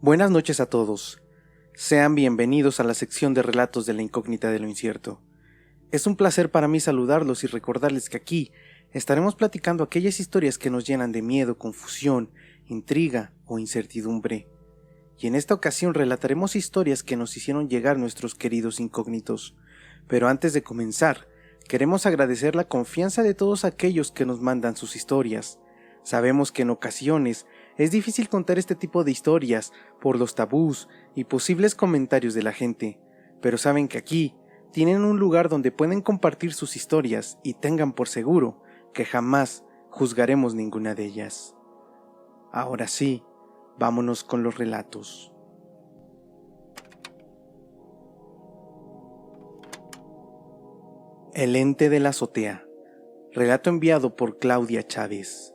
Buenas noches a todos. Sean bienvenidos a la sección de relatos de la incógnita de lo incierto. Es un placer para mí saludarlos y recordarles que aquí estaremos platicando aquellas historias que nos llenan de miedo, confusión, intriga o incertidumbre. Y en esta ocasión relataremos historias que nos hicieron llegar nuestros queridos incógnitos. Pero antes de comenzar, queremos agradecer la confianza de todos aquellos que nos mandan sus historias. Sabemos que en ocasiones es difícil contar este tipo de historias por los tabús y posibles comentarios de la gente, pero saben que aquí tienen un lugar donde pueden compartir sus historias y tengan por seguro que jamás juzgaremos ninguna de ellas. Ahora sí, vámonos con los relatos. El ente de la azotea. Relato enviado por Claudia Chávez.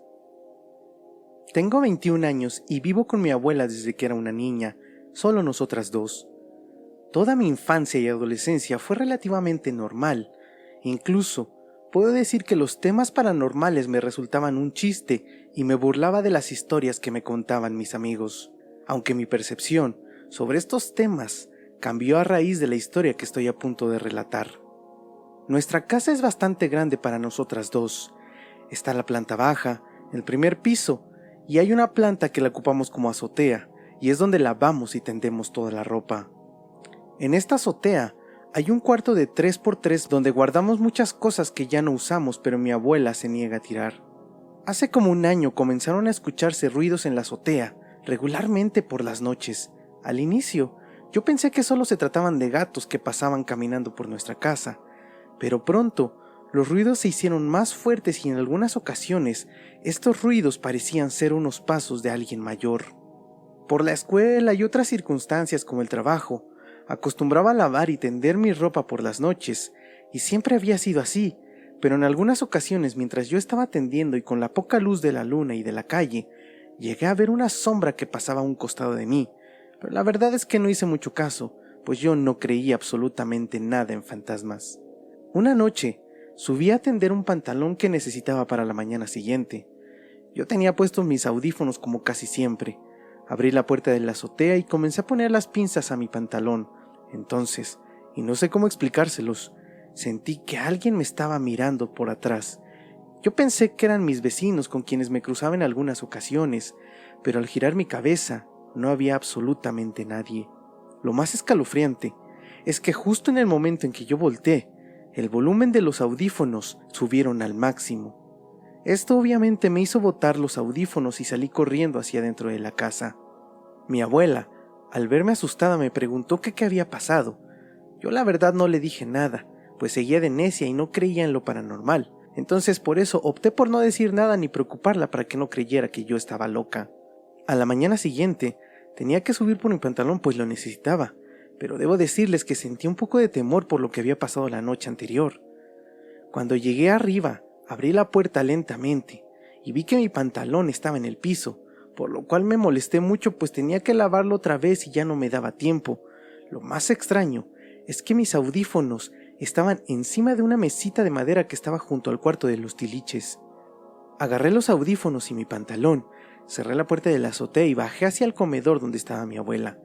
Tengo 21 años y vivo con mi abuela desde que era una niña, solo nosotras dos. Toda mi infancia y adolescencia fue relativamente normal. Incluso, puedo decir que los temas paranormales me resultaban un chiste y me burlaba de las historias que me contaban mis amigos. Aunque mi percepción sobre estos temas cambió a raíz de la historia que estoy a punto de relatar. Nuestra casa es bastante grande para nosotras dos. Está la planta baja, el primer piso, y hay una planta que la ocupamos como azotea, y es donde lavamos y tendemos toda la ropa. En esta azotea hay un cuarto de 3x3 donde guardamos muchas cosas que ya no usamos, pero mi abuela se niega a tirar. Hace como un año comenzaron a escucharse ruidos en la azotea, regularmente por las noches. Al inicio, yo pensé que solo se trataban de gatos que pasaban caminando por nuestra casa, pero pronto los ruidos se hicieron más fuertes y en algunas ocasiones estos ruidos parecían ser unos pasos de alguien mayor. Por la escuela y otras circunstancias como el trabajo, acostumbraba a lavar y tender mi ropa por las noches, y siempre había sido así, pero en algunas ocasiones mientras yo estaba tendiendo y con la poca luz de la luna y de la calle, llegué a ver una sombra que pasaba a un costado de mí, pero la verdad es que no hice mucho caso, pues yo no creía absolutamente nada en fantasmas. Una noche, subí a tender un pantalón que necesitaba para la mañana siguiente. Yo tenía puestos mis audífonos como casi siempre. Abrí la puerta de la azotea y comencé a poner las pinzas a mi pantalón. Entonces, y no sé cómo explicárselos, sentí que alguien me estaba mirando por atrás. Yo pensé que eran mis vecinos con quienes me cruzaba en algunas ocasiones, pero al girar mi cabeza no había absolutamente nadie. Lo más escalofriante es que justo en el momento en que yo volteé, el volumen de los audífonos subieron al máximo. Esto obviamente me hizo botar los audífonos y salí corriendo hacia dentro de la casa. Mi abuela, al verme asustada, me preguntó qué había pasado. Yo la verdad no le dije nada, pues seguía de necia y no creía en lo paranormal. Entonces por eso opté por no decir nada ni preocuparla para que no creyera que yo estaba loca. A la mañana siguiente, tenía que subir por mi pantalón pues lo necesitaba. Pero debo decirles que sentí un poco de temor por lo que había pasado la noche anterior. Cuando llegué arriba, abrí la puerta lentamente y vi que mi pantalón estaba en el piso, por lo cual me molesté mucho pues tenía que lavarlo otra vez y ya no me daba tiempo. Lo más extraño es que mis audífonos estaban encima de una mesita de madera que estaba junto al cuarto de los tiliches. Agarré los audífonos y mi pantalón, cerré la puerta de la azotea y bajé hacia el comedor donde estaba mi abuela.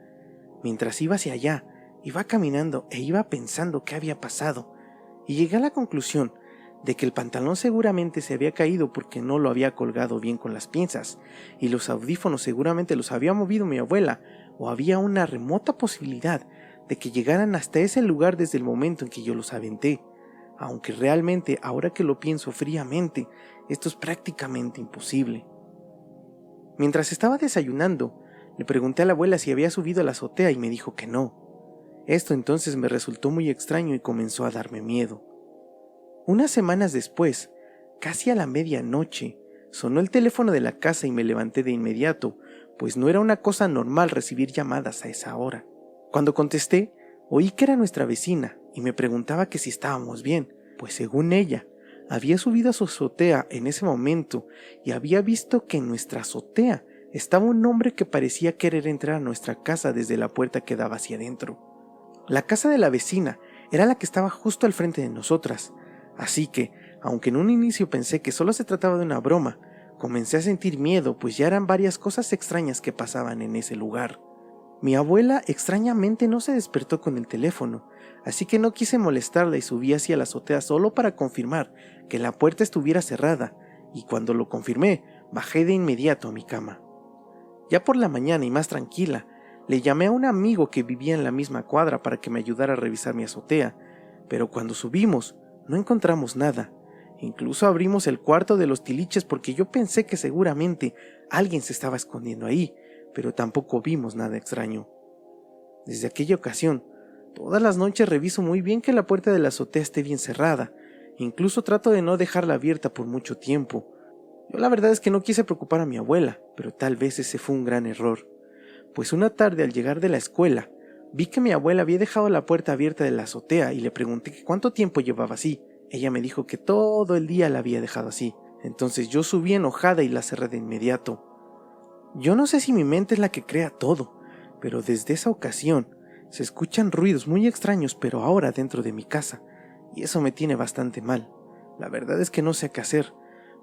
Mientras iba hacia allá, iba caminando e iba pensando qué había pasado, y llegué a la conclusión de que el pantalón seguramente se había caído porque no lo había colgado bien con las pinzas, y los audífonos seguramente los había movido mi abuela, o había una remota posibilidad de que llegaran hasta ese lugar desde el momento en que yo los aventé, aunque realmente, ahora que lo pienso fríamente, esto es prácticamente imposible. Mientras estaba desayunando, le pregunté a la abuela si había subido a la azotea y me dijo que no. Esto entonces me resultó muy extraño y comenzó a darme miedo. Unas semanas después, casi a la medianoche, sonó el teléfono de la casa y me levanté de inmediato, pues no era una cosa normal recibir llamadas a esa hora. Cuando contesté, oí que era nuestra vecina y me preguntaba que si estábamos bien, pues según ella, había subido a su azotea en ese momento y había visto que en nuestra azotea estaba un hombre que parecía querer entrar a nuestra casa desde la puerta que daba hacia adentro. La casa de la vecina era la que estaba justo al frente de nosotras, así que, aunque en un inicio pensé que solo se trataba de una broma, comencé a sentir miedo pues ya eran varias cosas extrañas que pasaban en ese lugar. Mi abuela extrañamente no se despertó con el teléfono, así que no quise molestarla y subí hacia la azotea solo para confirmar que la puerta estuviera cerrada, y cuando lo confirmé, bajé de inmediato a mi cama. Ya por la mañana y más tranquila, le llamé a un amigo que vivía en la misma cuadra para que me ayudara a revisar mi azotea, pero cuando subimos no encontramos nada. Incluso abrimos el cuarto de los tiliches porque yo pensé que seguramente alguien se estaba escondiendo ahí, pero tampoco vimos nada extraño. Desde aquella ocasión, todas las noches reviso muy bien que la puerta de la azotea esté bien cerrada, incluso trato de no dejarla abierta por mucho tiempo. Yo la verdad es que no quise preocupar a mi abuela, pero tal vez ese fue un gran error, pues una tarde al llegar de la escuela, vi que mi abuela había dejado la puerta abierta de la azotea y le pregunté que cuánto tiempo llevaba así. Ella me dijo que todo el día la había dejado así, entonces yo subí enojada y la cerré de inmediato. Yo no sé si mi mente es la que crea todo, pero desde esa ocasión se escuchan ruidos muy extraños, pero ahora dentro de mi casa, y eso me tiene bastante mal. La verdad es que no sé qué hacer,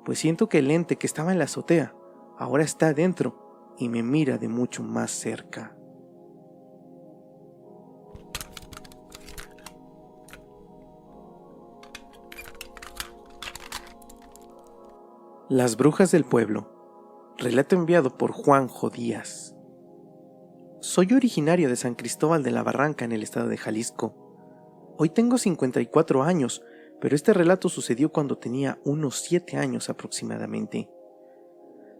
pues siento que el ente que estaba en la azotea ahora está dentro y me mira de mucho más cerca. Las brujas del pueblo. Relato enviado por Juanjo Díaz. Soy originario de San Cristóbal de la Barranca en el estado de Jalisco. Hoy tengo 54 años, pero este relato sucedió cuando tenía unos 7 años aproximadamente.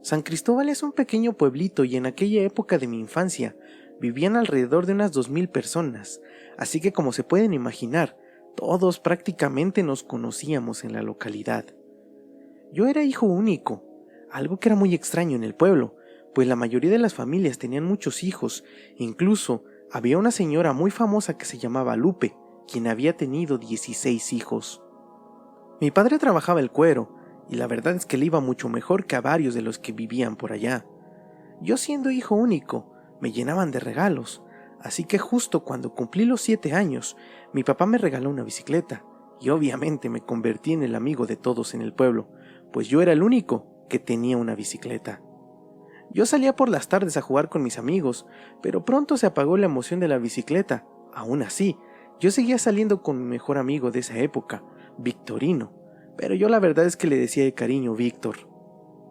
San Cristóbal es un pequeño pueblito y en aquella época de mi infancia vivían alrededor de unas 2000 personas, así que como se pueden imaginar, todos prácticamente nos conocíamos en la localidad. Yo era hijo único, algo que era muy extraño en el pueblo, pues la mayoría de las familias tenían muchos hijos, incluso había una señora muy famosa que se llamaba Lupe, quien había tenido 16 hijos. Mi padre trabajaba el cuero, y la verdad es que le iba mucho mejor que a varios de los que vivían por allá. Yo siendo hijo único, me llenaban de regalos, así que justo cuando cumplí los 7 años, mi papá me regaló una bicicleta, y obviamente me convertí en el amigo de todos en el pueblo, pues yo era el único que tenía una bicicleta. Yo salía por las tardes a jugar con mis amigos, pero pronto se apagó la emoción de la bicicleta. Aún así, yo seguía saliendo con mi mejor amigo de esa época, Victorino, pero yo la verdad es que le decía de cariño Víctor.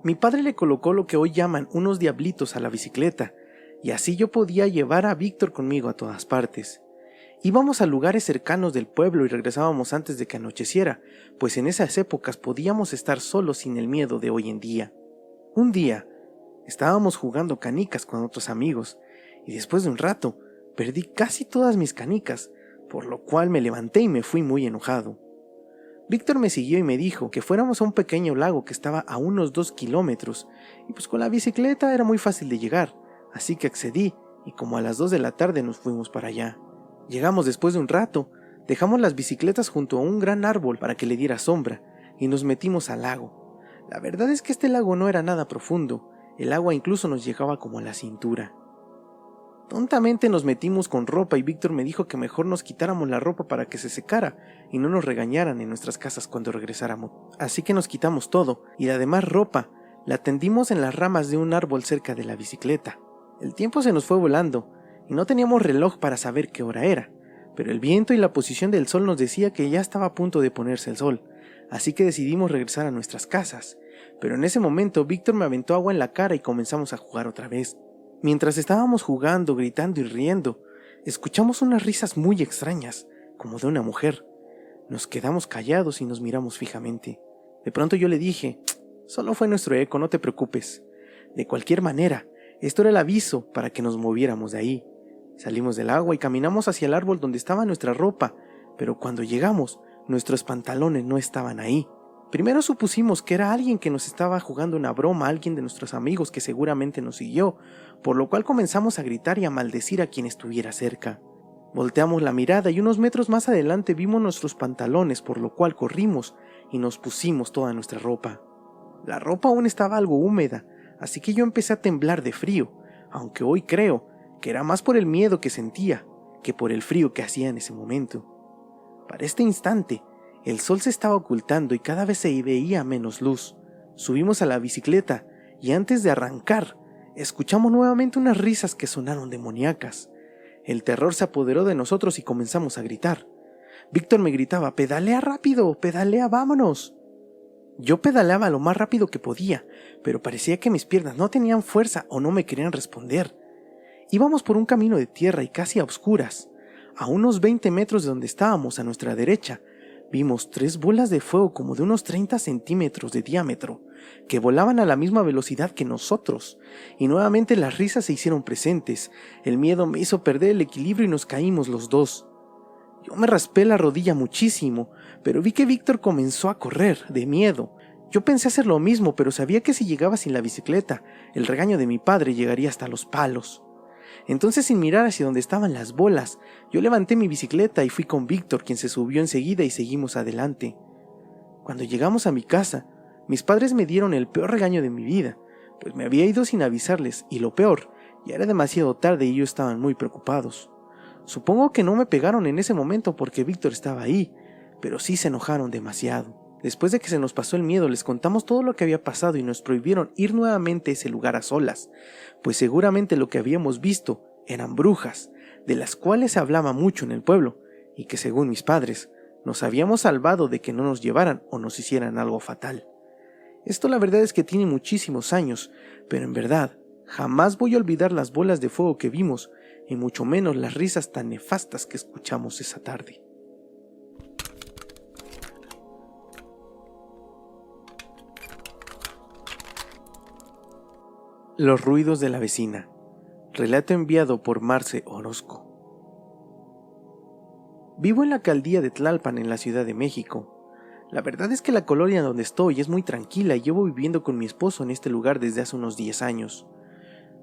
Mi padre le colocó lo que hoy llaman unos diablitos a la bicicleta, y así yo podía llevar a Víctor conmigo a todas partes. Íbamos a lugares cercanos del pueblo y regresábamos antes de que anocheciera, pues en esas épocas podíamos estar solos sin el miedo de hoy en día. Un día, estábamos jugando canicas con otros amigos, y después de un rato, perdí casi todas mis canicas, por lo cual me levanté y me fui muy enojado. Víctor me siguió y me dijo que fuéramos a un pequeño lago que estaba a unos 2 kilómetros, y pues con la bicicleta era muy fácil de llegar, así que accedí, y como a las 2 de la tarde nos fuimos para allá. Llegamos después de un rato, dejamos las bicicletas junto a un gran árbol para que le diera sombra, y nos metimos al lago. La verdad es que este lago no era nada profundo, el agua incluso nos llegaba como a la cintura. Tontamente nos metimos con ropa y Víctor me dijo que mejor nos quitáramos la ropa para que se secara y no nos regañaran en nuestras casas cuando regresáramos. Así que nos quitamos todo y la demás ropa la tendimos en las ramas de un árbol cerca de la bicicleta. El tiempo se nos fue volando y no teníamos reloj para saber qué hora era, pero el viento y la posición del sol nos decía que ya estaba a punto de ponerse el sol, así que decidimos regresar a nuestras casas. Pero en ese momento Víctor me aventó agua en la cara y comenzamos a jugar otra vez. Mientras estábamos jugando, gritando y riendo, escuchamos unas risas muy extrañas, como de una mujer. Nos quedamos callados y nos miramos fijamente. De pronto yo le dije, solo fue nuestro eco, no te preocupes. De cualquier manera, esto era el aviso para que nos moviéramos de ahí. Salimos del agua y caminamos hacia el árbol donde estaba nuestra ropa, pero cuando llegamos, nuestros pantalones no estaban ahí. Primero supusimos que era alguien que nos estaba jugando una broma, alguien de nuestros amigos que seguramente nos siguió, por lo cual comenzamos a gritar y a maldecir a quien estuviera cerca. Volteamos la mirada y unos metros más adelante vimos nuestros pantalones, por lo cual corrimos y nos pusimos toda nuestra ropa. La ropa aún estaba algo húmeda, así que yo empecé a temblar de frío, aunque hoy creo que era más por el miedo que sentía que por el frío que hacía en ese momento. Para este instante, el sol se estaba ocultando y cada vez se veía menos luz. Subimos a la bicicleta y antes de arrancar, escuchamos nuevamente unas risas que sonaron demoníacas. El terror se apoderó de nosotros y comenzamos a gritar. Víctor me gritaba: «¡Pedalea rápido! ¡Pedalea, vámonos!». Yo pedaleaba lo más rápido que podía, pero parecía que mis piernas no tenían fuerza o no me querían responder. Íbamos por un camino de tierra y casi a oscuras. A unos 20 metros de donde estábamos, a nuestra derecha, vimos 3 bolas de fuego como de unos 30 centímetros de diámetro, que volaban a la misma velocidad que nosotros, y nuevamente las risas se hicieron presentes. El miedo me hizo perder el equilibrio y nos caímos los dos. Yo me raspé la rodilla muchísimo, pero vi que Víctor comenzó a correr, de miedo. Yo pensé hacer lo mismo, pero sabía que si llegaba sin la bicicleta, el regaño de mi padre llegaría hasta los palos. Entonces, sin mirar hacia donde estaban las bolas, yo levanté mi bicicleta y fui con Víctor, quien se subió enseguida y seguimos adelante. Cuando llegamos a mi casa, mis padres me dieron el peor regaño de mi vida, pues me había ido sin avisarles, y lo peor, ya era demasiado tarde y ellos estaban muy preocupados. Supongo que no me pegaron en ese momento porque Víctor estaba ahí, pero sí se enojaron demasiado. Después de que se nos pasó el miedo, les contamos todo lo que había pasado y nos prohibieron ir nuevamente a ese lugar a solas, pues seguramente lo que habíamos visto eran brujas, de las cuales se hablaba mucho en el pueblo, y que según mis padres, nos habíamos salvado de que no nos llevaran o nos hicieran algo fatal. Esto la verdad es que tiene muchísimos años, pero en verdad, jamás voy a olvidar las bolas de fuego que vimos, y mucho menos las risas tan nefastas que escuchamos esa tarde. Los ruidos de la vecina. Relato enviado por Marce Orozco. Vivo en la alcaldía de Tlalpan, en la Ciudad de México. La verdad es que la colonia donde estoy es muy tranquila y llevo viviendo con mi esposo en este lugar desde hace unos 10 años.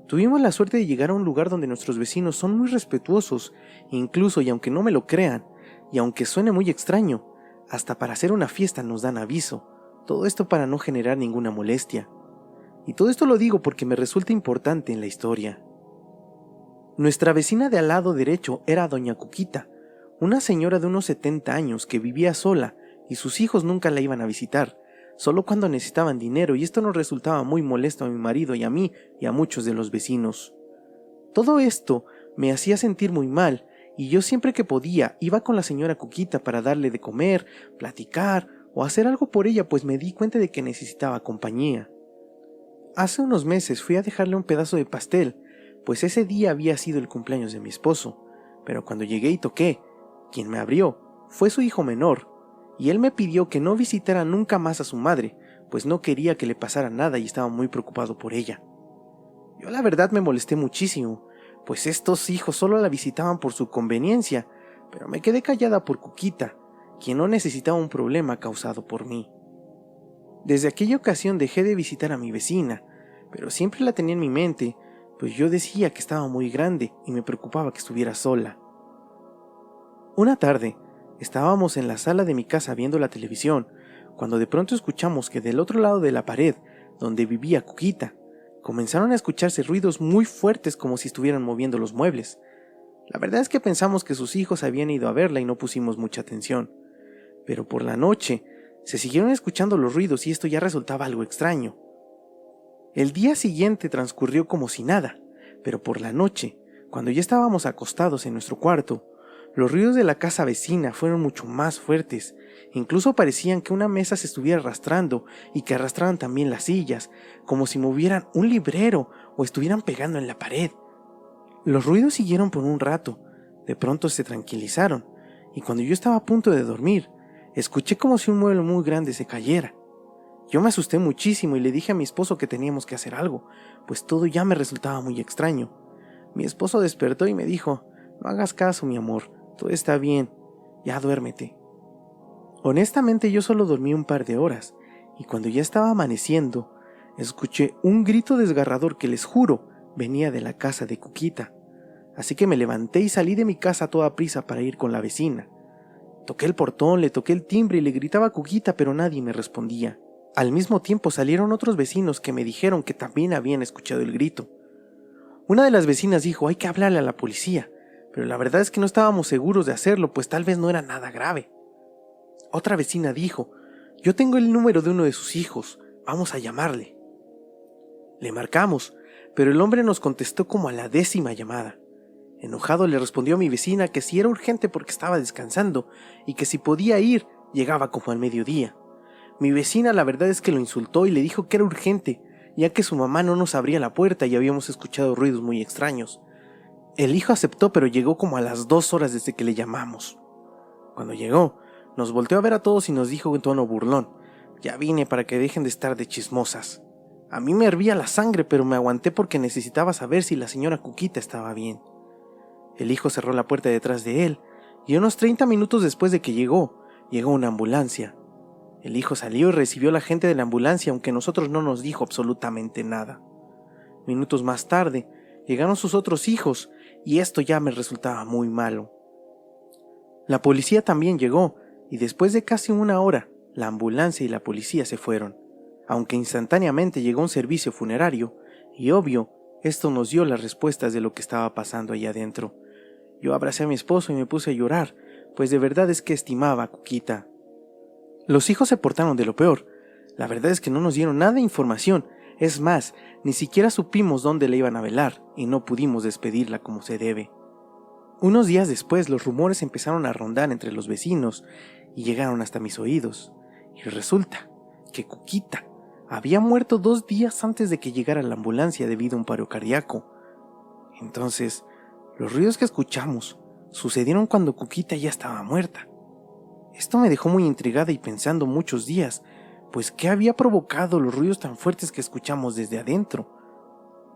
Tuvimos la suerte de llegar a un lugar donde nuestros vecinos son muy respetuosos, incluso, y aunque no me lo crean, y aunque suene muy extraño, hasta para hacer una fiesta nos dan aviso, todo esto para no generar ninguna molestia. Y todo esto lo digo porque me resulta importante en la historia. Nuestra vecina de al lado derecho era doña Cuquita, una señora de unos 70 años que vivía sola y sus hijos nunca la iban a visitar, solo cuando necesitaban dinero, y esto nos resultaba muy molesto a mi marido y a mí y a muchos de los vecinos. Todo esto me hacía sentir muy mal, y yo siempre que podía iba con la señora Cuquita para darle de comer, platicar o hacer algo por ella, pues me di cuenta de que necesitaba compañía. Hace unos meses fui a dejarle un pedazo de pastel, pues ese día había sido el cumpleaños de mi esposo, pero cuando llegué y toqué, quien me abrió fue su hijo menor, y él me pidió que no visitara nunca más a su madre, pues no quería que le pasara nada y estaba muy preocupado por ella. Yo la verdad me molesté muchísimo, pues estos hijos solo la visitaban por su conveniencia, pero me quedé callada por Cuquita, quien no necesitaba un problema causado por mí. Desde aquella ocasión dejé de visitar a mi vecina, pero siempre la tenía en mi mente, pues yo decía que estaba muy grande y me preocupaba que estuviera sola. Una tarde, estábamos en la sala de mi casa viendo la televisión, cuando de pronto escuchamos que del otro lado de la pared, donde vivía Cuquita, comenzaron a escucharse ruidos muy fuertes como si estuvieran moviendo los muebles. La verdad es que pensamos que sus hijos habían ido a verla y no pusimos mucha atención. Pero por la noche, se siguieron escuchando los ruidos y esto ya resultaba algo extraño. El día siguiente transcurrió como si nada, pero por la noche, cuando ya estábamos acostados en nuestro cuarto, los ruidos de la casa vecina fueron mucho más fuertes, incluso parecían que una mesa se estuviera arrastrando y que arrastraran también las sillas, como si movieran un librero o estuvieran pegando en la pared. Los ruidos siguieron por un rato, de pronto se tranquilizaron, y cuando yo estaba a punto de dormir, escuché como si un mueble muy grande se cayera. Yo me asusté muchísimo y le dije a mi esposo que teníamos que hacer algo, pues todo ya me resultaba muy extraño. Mi esposo despertó y me dijo: «No hagas caso, mi amor, todo está bien, ya duérmete». Honestamente yo solo dormí un par de horas, y cuando ya estaba amaneciendo, escuché un grito desgarrador que les juro venía de la casa de Cuquita. Así que me levanté y salí de mi casa a toda prisa para ir con la vecina. Toqué el portón, le toqué el timbre y le gritaba a Cuquita, pero nadie me respondía. Al mismo tiempo salieron otros vecinos que me dijeron que también habían escuchado el grito. Una de las vecinas dijo: «Hay que hablarle a la policía», pero la verdad es que no estábamos seguros de hacerlo, pues tal vez no era nada grave. Otra vecina dijo: «Yo tengo el número de uno de sus hijos, vamos a llamarle». Le marcamos, pero el hombre nos contestó como a la 10ª llamada. Enojado le respondió a mi vecina que si era urgente porque estaba descansando y que si podía ir, llegaba como al mediodía. Mi vecina la verdad es que lo insultó y le dijo que era urgente, ya que su mamá no nos abría la puerta y habíamos escuchado ruidos muy extraños. El hijo aceptó, pero llegó como a las 2 horas desde que le llamamos. Cuando llegó, nos volteó a ver a todos y nos dijo en tono burlón: «Ya vine para que dejen de estar de chismosas». A mí me hervía la sangre, pero me aguanté porque necesitaba saber si la señora Cuquita estaba bien. El hijo cerró la puerta detrás de él, y unos 30 minutos después de que llegó una ambulancia. El hijo salió y recibió a la gente de la ambulancia, aunque nosotros no nos dijo absolutamente nada. Minutos más tarde, llegaron sus otros hijos, y esto ya me resultaba muy malo. La policía también llegó, y después de casi 1 hora, la ambulancia y la policía se fueron, aunque instantáneamente llegó un servicio funerario, y obvio, esto nos dio las respuestas de lo que estaba pasando allá adentro. Yo abracé a mi esposo y me puse a llorar, pues de verdad es que estimaba a Cuquita. Los hijos se portaron de lo peor. La verdad es que no nos dieron nada de información. Es más, ni siquiera supimos dónde la iban a velar y no pudimos despedirla como se debe. Unos días después los rumores empezaron a rondar entre los vecinos y llegaron hasta mis oídos. Y resulta que Cuquita había muerto 2 días antes de que llegara la ambulancia debido a un paro cardíaco. Entonces, los ruidos que escuchamos sucedieron cuando Cuquita ya estaba muerta. Esto me dejó muy intrigada y pensando muchos días, pues ¿qué había provocado los ruidos tan fuertes que escuchamos desde adentro?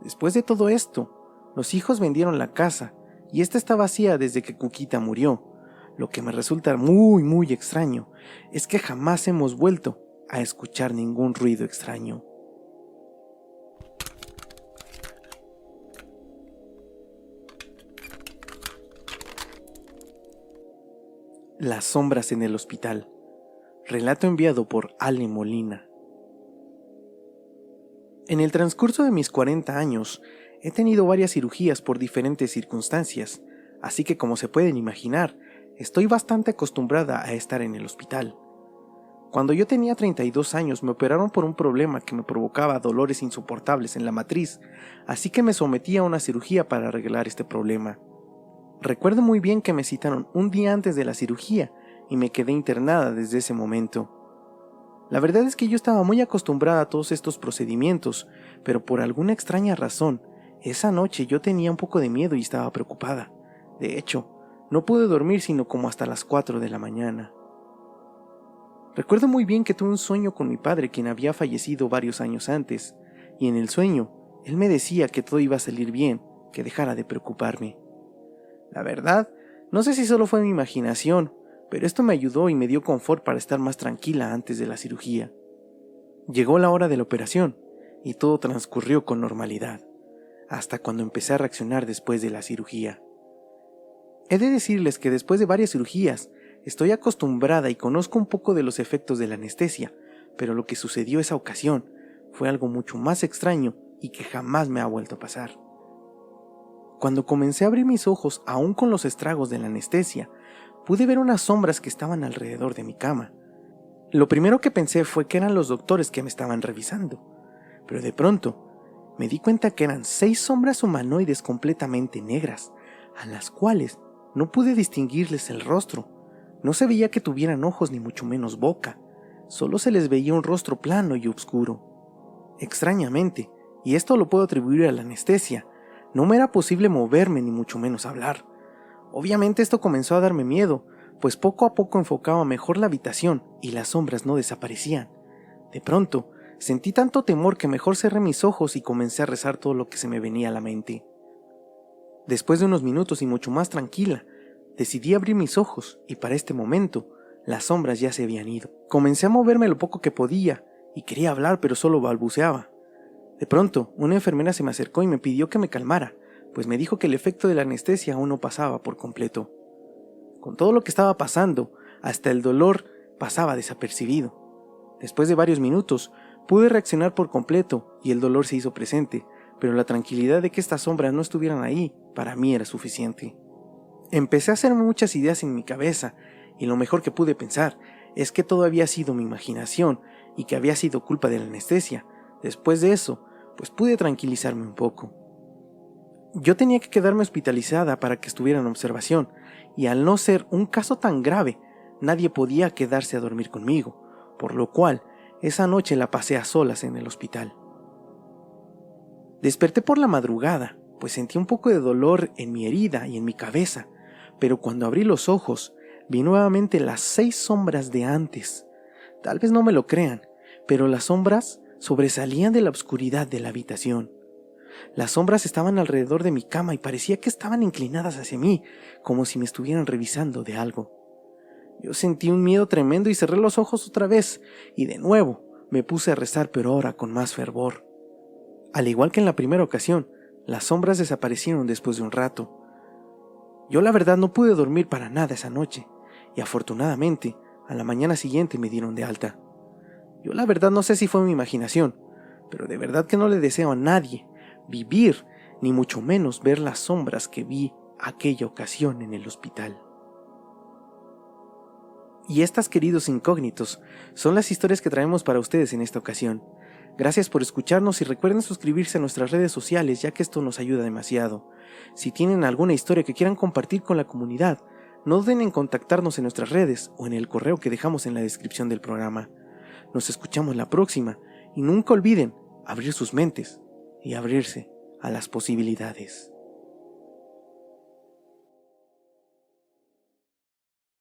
Después de todo esto, los hijos vendieron la casa y esta está vacía desde que Cuquita murió. Lo que me resulta muy extraño es que jamás hemos vuelto a escuchar ningún ruido extraño. Las sombras en el hospital. Relato enviado por Ale Molina. En el transcurso de mis 40 años, he tenido varias cirugías por diferentes circunstancias, así que como se pueden imaginar, estoy bastante acostumbrada a estar en el hospital. Cuando yo tenía 32 años me operaron por un problema que me provocaba dolores insoportables en la matriz, así que me sometí a una cirugía para arreglar este problema. Recuerdo muy bien que me citaron un día antes de la cirugía y me quedé internada desde ese momento. La verdad es que yo estaba muy acostumbrada a todos estos procedimientos, pero por alguna extraña razón, esa noche yo tenía un poco de miedo y estaba preocupada. De hecho, no pude dormir sino como hasta las 4 de la mañana. Recuerdo muy bien que tuve un sueño con mi padre, quien había fallecido varios años antes, y en el sueño, él me decía que todo iba a salir bien, que dejara de preocuparme. La verdad, no sé si solo fue mi imaginación, pero esto me ayudó y me dio confort para estar más tranquila antes de la cirugía. Llegó la hora de la operación, y todo transcurrió con normalidad, hasta cuando empecé a reaccionar después de la cirugía. He de decirles que después de varias cirugías, estoy acostumbrada y conozco un poco de los efectos de la anestesia, pero lo que sucedió esa ocasión fue algo mucho más extraño y que jamás me ha vuelto a pasar. Cuando comencé a abrir mis ojos, aún con los estragos de la anestesia, pude ver unas sombras que estaban alrededor de mi cama. Lo primero que pensé fue que eran los doctores que me estaban revisando, pero de pronto me di cuenta que eran 6 sombras humanoides completamente negras, a las cuales no pude distinguirles el rostro. No se veía que tuvieran ojos ni mucho menos boca, solo se les veía un rostro plano y oscuro. Extrañamente, y esto lo puedo atribuir a la anestesia, no me era posible moverme ni mucho menos hablar. Obviamente esto comenzó a darme miedo, pues poco a poco enfocaba mejor la habitación y las sombras no desaparecían. De pronto, sentí tanto temor que mejor cerré mis ojos y comencé a rezar todo lo que se me venía a la mente. Después de unos minutos y mucho más tranquila, decidí abrir mis ojos y para este momento, las sombras ya se habían ido. Comencé a moverme lo poco que podía y quería hablar pero solo balbuceaba. De pronto, una enfermera se me acercó y me pidió que me calmara, pues me dijo que el efecto de la anestesia aún no pasaba por completo. Con todo lo que estaba pasando, hasta el dolor pasaba desapercibido. Después de varios minutos, pude reaccionar por completo y el dolor se hizo presente, pero la tranquilidad de que estas sombras no estuvieran ahí, para mí era suficiente. Empecé a hacerme muchas ideas en mi cabeza, y lo mejor que pude pensar es que todo había sido mi imaginación y que había sido culpa de la anestesia. Después de eso, pues pude tranquilizarme un poco. Yo tenía que quedarme hospitalizada para que estuviera en observación, y al no ser un caso tan grave, nadie podía quedarse a dormir conmigo, por lo cual esa noche la pasé a solas en el hospital. Desperté por la madrugada, pues sentí un poco de dolor en mi herida y en mi cabeza, pero cuando abrí los ojos, vi nuevamente las 6 sombras de antes. Tal vez no me lo crean, pero las sombras sobresalían de la oscuridad de la habitación. Las sombras estaban alrededor de mi cama y parecía que estaban inclinadas hacia mí, como si me estuvieran revisando de algo. Yo sentí un miedo tremendo y cerré los ojos otra vez, y de nuevo me puse a rezar, pero ahora con más fervor. Al igual que en la primera ocasión, las sombras desaparecieron después de un rato. Yo la verdad no pude dormir para nada esa noche, y afortunadamente, a la mañana siguiente me dieron de alta. Yo la verdad no sé si fue mi imaginación, pero de verdad que no le deseo a nadie vivir, ni mucho menos ver las sombras que vi aquella ocasión en el hospital. Y estas, queridos incógnitos, son las historias que traemos para ustedes en esta ocasión. Gracias por escucharnos y recuerden suscribirse a nuestras redes sociales, ya que esto nos ayuda demasiado. Si tienen alguna historia que quieran compartir con la comunidad, no duden en contactarnos en nuestras redes o en el correo que dejamos en la descripción del programa. Nos escuchamos la próxima y nunca olviden abrir sus mentes y abrirse a las posibilidades.